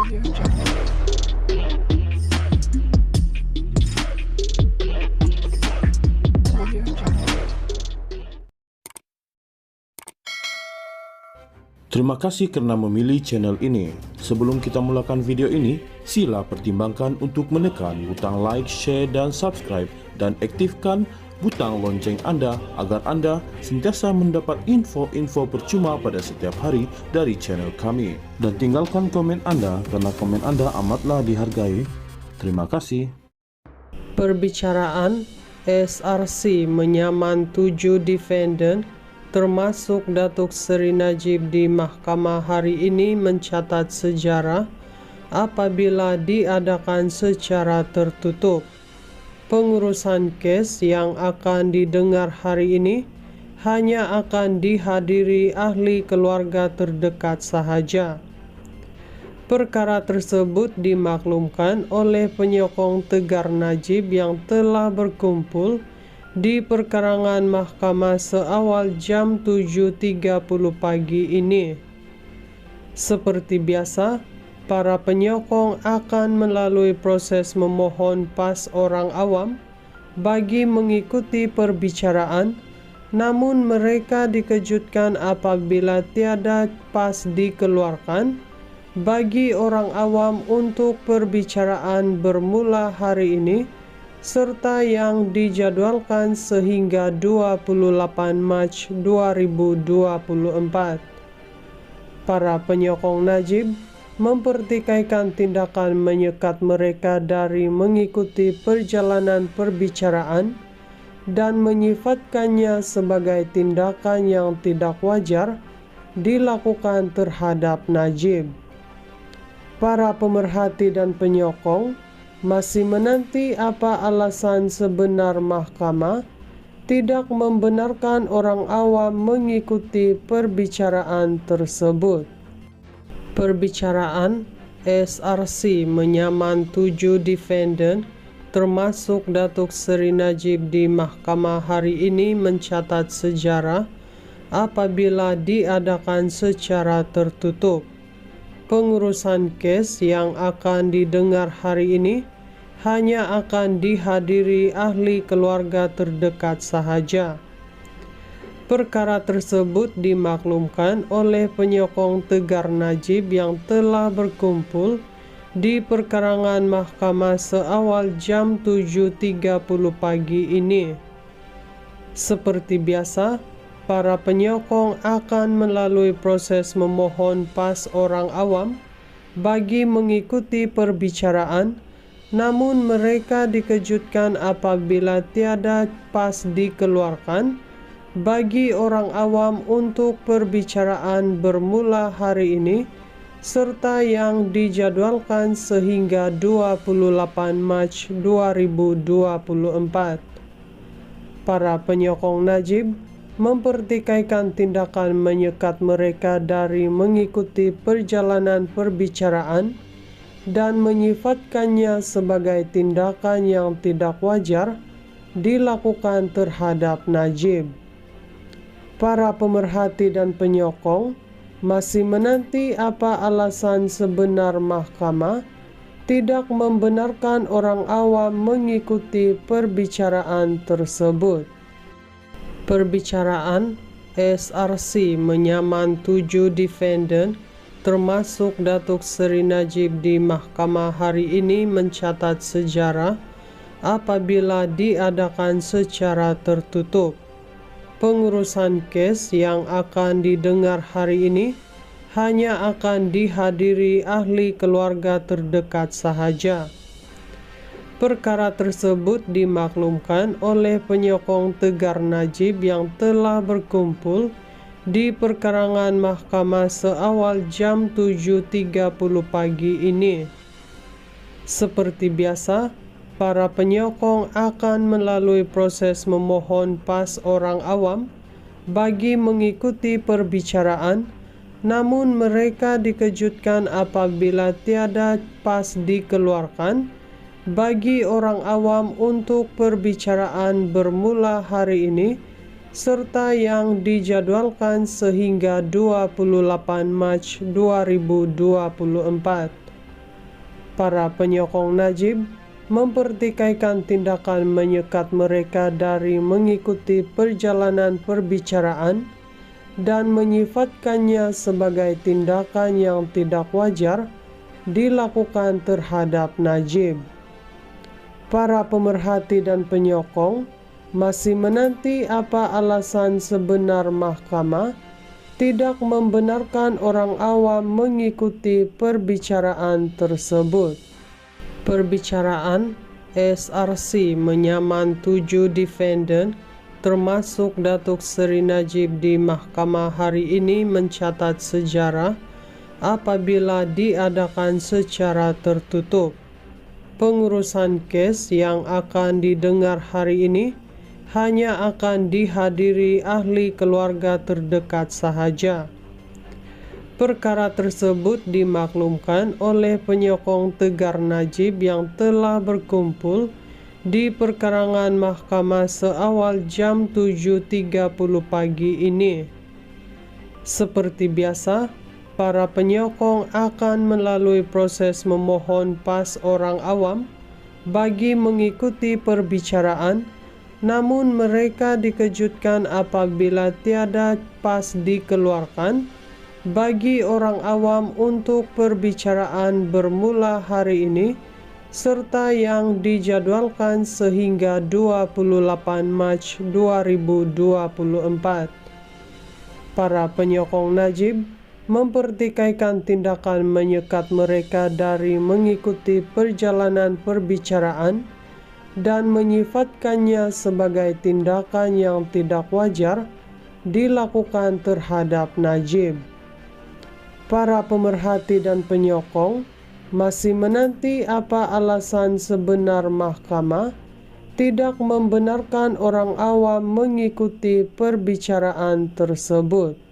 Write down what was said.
Terima kasih karena memilih channel ini. Sebelum kita mulakan video ini, sila pertimbangkan untuk menekan butang like, share, dan subscribe, dan aktifkan butang lonceng Anda agar Anda sentiasa mendapat info-info percuma pada setiap hari dari channel kami. Dan tinggalkan komen Anda karena komen Anda amatlah dihargai. Terima kasih. Perbicaraan SRC menyaman 7 defendant termasuk Datuk Seri Najib di mahkamah hari ini mencatat sejarah apabila diadakan secara tertutup. Pengurusan kes yang akan didengar hari ini hanya akan dihadiri ahli keluarga terdekat sahaja. Perkara tersebut dimaklumkan oleh penyokong Tegar Najib yang telah berkumpul di perkarangan mahkamah seawal jam 7.30 pagi ini. Seperti biasa, para penyokong akan melalui proses memohon pas orang awam bagi mengikuti perbicaraan, namun mereka dikejutkan apabila tiada pas dikeluarkan bagi orang awam untuk perbicaraan bermula hari ini, serta yang dijadwalkan sehingga 28 Mac 2024. Para penyokong Najib mempertikaikan tindakan menyekat mereka dari mengikuti perjalanan perbicaraan dan menyifatkannya sebagai tindakan yang tidak wajar dilakukan terhadap Najib. Para pemerhati dan penyokong masih menanti apa alasan sebenar mahkamah tidak membenarkan orang awam mengikuti perbicaraan tersebut. Perbicaraan SRC menyaman 7 defendant termasuk Datuk Seri Najib di mahkamah hari ini mencatat sejarah apabila diadakan secara tertutup. Pengurusan kes yang akan didengar hari ini hanya akan dihadiri ahli keluarga terdekat sahaja. Perkara tersebut dimaklumkan oleh penyokong Tegar Najib yang telah berkumpul di perkarangan mahkamah seawal jam 7.30 pagi ini. Seperti biasa, para penyokong akan melalui proses memohon pas orang awam bagi mengikuti perbicaraan, namun mereka dikejutkan apabila tiada pas dikeluarkan bagi orang awam untuk perbicaraan bermula hari ini, serta yang dijadwalkan sehingga 28 Mac 2024. Para penyokong Najib mempertikaikan tindakan menyekat mereka dari mengikuti perjalanan perbicaraan dan menyifatkannya sebagai tindakan yang tidak wajar dilakukan terhadap Najib. Para pemerhati dan penyokong masih menanti apa alasan sebenar mahkamah tidak membenarkan orang awam mengikuti perbicaraan tersebut. Perbicaraan SRC menyaman 7 defendant termasuk Datuk Seri Najib di mahkamah hari ini mencatat sejarah apabila diadakan secara tertutup. Pengurusan kes yang akan didengar hari ini hanya akan dihadiri ahli keluarga terdekat sahaja. Perkara tersebut dimaklumkan oleh penyokong Tegar Najib yang telah berkumpul di perkarangan mahkamah seawal jam 7.30 pagi ini. Seperti biasa, para penyokong akan melalui proses memohon pas orang awam bagi mengikuti perbicaraan, namun mereka dikejutkan apabila tiada pas dikeluarkan bagi orang awam untuk perbicaraan bermula hari ini, serta yang dijadwalkan sehingga 28 Mac 2024. Para penyokong Najib mempertikaikan tindakan menyekat mereka dari mengikuti perjalanan perbicaraan dan menyifatkannya sebagai tindakan yang tidak wajar dilakukan terhadap Najib. Para pemerhati dan penyokong masih menanti apa alasan sebenar mahkamah tidak membenarkan orang awam mengikuti perbicaraan tersebut. Perbicaraan SRC menyaman 7 defendant termasuk Datuk Seri Najib di mahkamah hari ini mencatat sejarah apabila diadakan secara tertutup. Pengurusan kes yang akan didengar hari ini hanya akan dihadiri ahli keluarga terdekat sahaja. Perkara tersebut dimaklumkan oleh penyokong tegar Najib yang telah berkumpul di perkarangan mahkamah seawal jam 7.30 pagi ini. Seperti biasa, para penyokong akan melalui proses memohon pas orang awam bagi mengikuti perbicaraan, namun mereka dikejutkan apabila tiada pas dikeluarkan bagi orang awam untuk perbicaraan bermula hari ini serta yang dijadwalkan sehingga 28 Mac 2024. Para penyokong Najib mempertikaikan tindakan menyekat mereka dari mengikuti perjalanan perbicaraan dan menyifatkannya sebagai tindakan yang tidak wajar dilakukan terhadap Najib. Para pemerhati dan penyokong masih menanti apa alasan sebenar mahkamah tidak membenarkan orang awam mengikuti perbicaraan tersebut.